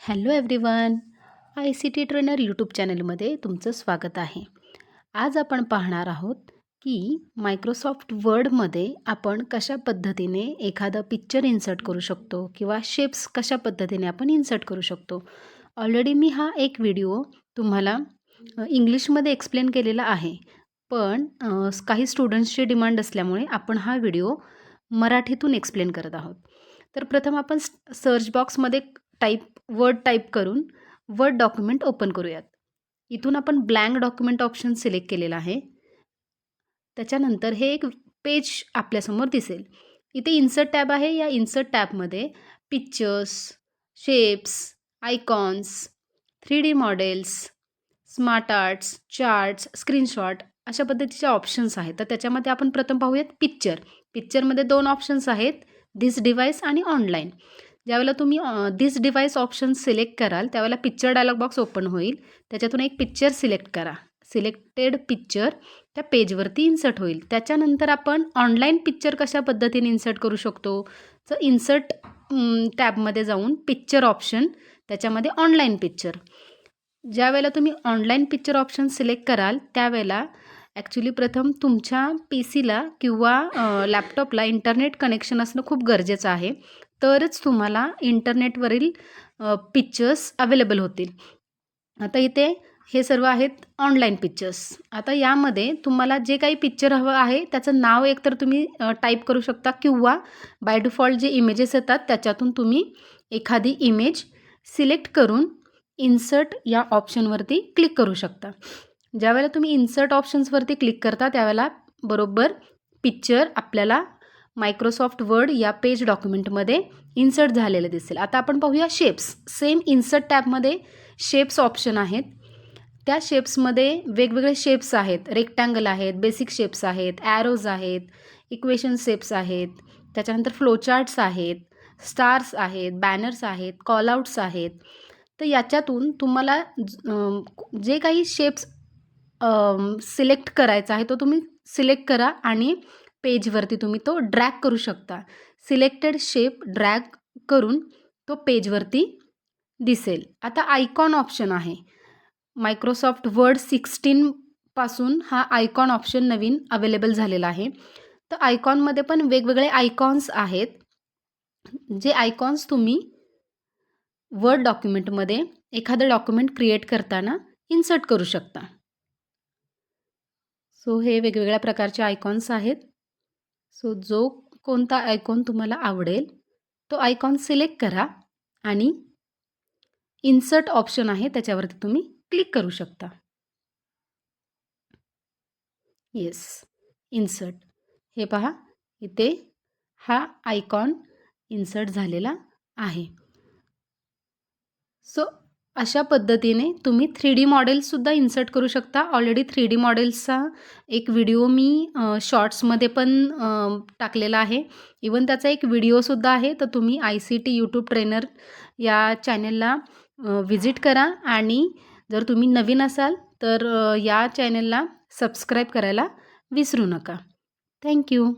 Hello everyone, I C T trainer YouTube चॅनलमध्ये तुमचं स्वागत आहे. आज आपण पाहणार आहोत की मायक्रोसॉफ्ट वर्डमध्ये आपण कशा पद्धतीने एखादं पिक्चर इन्सर्ट करू शकतो किंवा शेप्स कशा पद्धतीने आपण इन्सर्ट करू शकतो. ऑलरेडी मी हा एक व्हिडिओ तुम्हाला इंग्लिशमध्ये एक्सप्लेन केलेला आहे, पण काही स्टुडंट्सची डिमांड असल्यामुळे आपण हा व्हिडिओ मराठीतून एक्सप्लेन करत आहोत. तर प्रथम आपण सर्च बॉक्समध्ये वर्ड टाईप करून वर्ड डॉक्युमेंट ओपन करूयात. इथून आपण ब्लँक डॉक्युमेंट ऑप्शन सिलेक्ट केलेला आहे. त्याच्यानंतर हे एक पेज आपल्यासमोर दिसेल. इथे इन्सर्ट टॅब आहे. या इन्सर्ट टॅबमध्ये pictures, shapes, icons, 3D models, smart arts, charts, screenshot अशा पद्धतीचे ऑप्शन्स आहेत. तर त्याच्यामध्ये आपण प्रथम पाहूयात पिक्चर. पिक्चरमध्ये 2 ऑप्शन्स आहेत, धिस डिव्हाइस आणि ऑनलाईन. ज्यावेळेला तुम्ही धिस डिव्हाइस ऑप्शन सिलेक्ट कराल त्यावेळेला पिक्चर डायलॉग बॉक्स ओपन होईल. त्याच्यातून एक पिक्चर सिलेक्ट करा. सिलेक्टेड पिक्चर त्या पेजवरती इन्सर्ट होईल. त्याच्यानंतर आपण ऑनलाईन पिक्चर कशा पद्धतीने इन्सर्ट करू शकतो, तर इन्सर्ट टॅबमध्ये जाऊन पिक्चर ऑप्शन, त्याच्यामध्ये ऑनलाईन पिक्चर. ज्यावेळेला तुम्ही ऑनलाईन पिक्चर ऑप्शन सिलेक्ट कराल त्यावेळेला ॲक्च्युली प्रथम तुमच्या पीसीला किंवा लॅपटॉपला इंटरनेट कनेक्शन असणं खूप गरजेचं आहे. तरच तुम्हाला इंटरनेटवरील पिक्चर्स अवेलेबल होतील. आता इथे हे सर्व आहेत ऑनलाईन पिक्चर्स. आता यामध्ये तुम्हाला जे काही पिक्चर हवं आहे त्याचं नाव एकतर तुम्ही टाईप करू शकता किंवा बाय डिफॉल्ट जे इमेजेस येतात त्याच्यातून तुम्ही एखादी इमेज सिलेक्ट करून इन्सर्ट या ऑप्शनवरती क्लिक करू शकता. ज्यावेळेला तुम्ही इन्सर्ट ऑप्शन्सवरती क्लिक करता त्यावेळेला बरोबर पिक्चर आपल्याला मायक्रोसॉफ्ट वर्ड या पेज डॉक्युमेंटमध्ये इन्सर्ट झालेलं दिसेल. आता आपण पाहूया शेप्स. सेम इन्सर्ट टॅबमध्ये शेप्स ऑप्शन आहेत. त्या शेप्समध्ये वेगवेगळे शेप्स आहेत. रेक्टँगल आहेत, बेसिक शेप्स आहेत, ॲरोज आहेत, इक्वेशन शेप्स आहेत, त्याच्यानंतर फ्लोचार्ट्स आहेत, स्टार्स आहेत, बॅनर्स आहेत, कॉलआउट्स आहेत. तर याच्यातून तुम्हाला जे काही शेप्स सिलेक्ट करायचा आहे तो तुम्ही सिलेक्ट करा आणि पेजवरती तुम्ही तो ड्रॅग करू शकता. सिलेक्टेड शेप ड्रॅग करून तो पेजवरती दिसेल. आता आयकॉन ऑप्शन आहे. मायक्रोसॉफ्ट वर्ड 16 पासून हा आयकॉन ऑप्शन नवीन अवेलेबल झालेला आहे. तर आयकॉनमध्ये पण वेगवेगळे आयकॉन्स आहेत. जे आयकॉन्स तुम्ही वर्ड डॉक्युमेंटमध्ये एखादं डॉक्युमेंट क्रिएट करताना इन्सर्ट करू शकता. सो हे वेगवेगळ्या प्रकारचे आयकॉन्स आहेत. सो जो कोणता आयकॉन तुम्हाला आवडेल तो आयकॉन सिलेक्ट करा आणि इन्सर्ट ऑप्शन आहे त्याच्यावरती तुम्ही क्लिक करू शकता. Yes, insert. हे पहा, इथे हा आयकॉन इन्सर्ट झालेला आहे. सो अशा पद्धतीने तुम्ही 3D मॉडेल्ससुद्धा इन्सर्ट करू शकता. ऑलरेडी 3D मॉडेल्सचा एक व्हिडिओ मी शॉर्ट्समध्ये पण टाकलेला आहे. इवन त्याचा एक व्हिडिओसुद्धा आहे. तर तुम्ही ICT यूट्यूब ट्रेनर या चॅनलला व्हिजिट करा आणि जर तुम्ही नवीन असाल तर या चॅनलला सबस्क्राईब करायला विसरू नका. थँक्यू.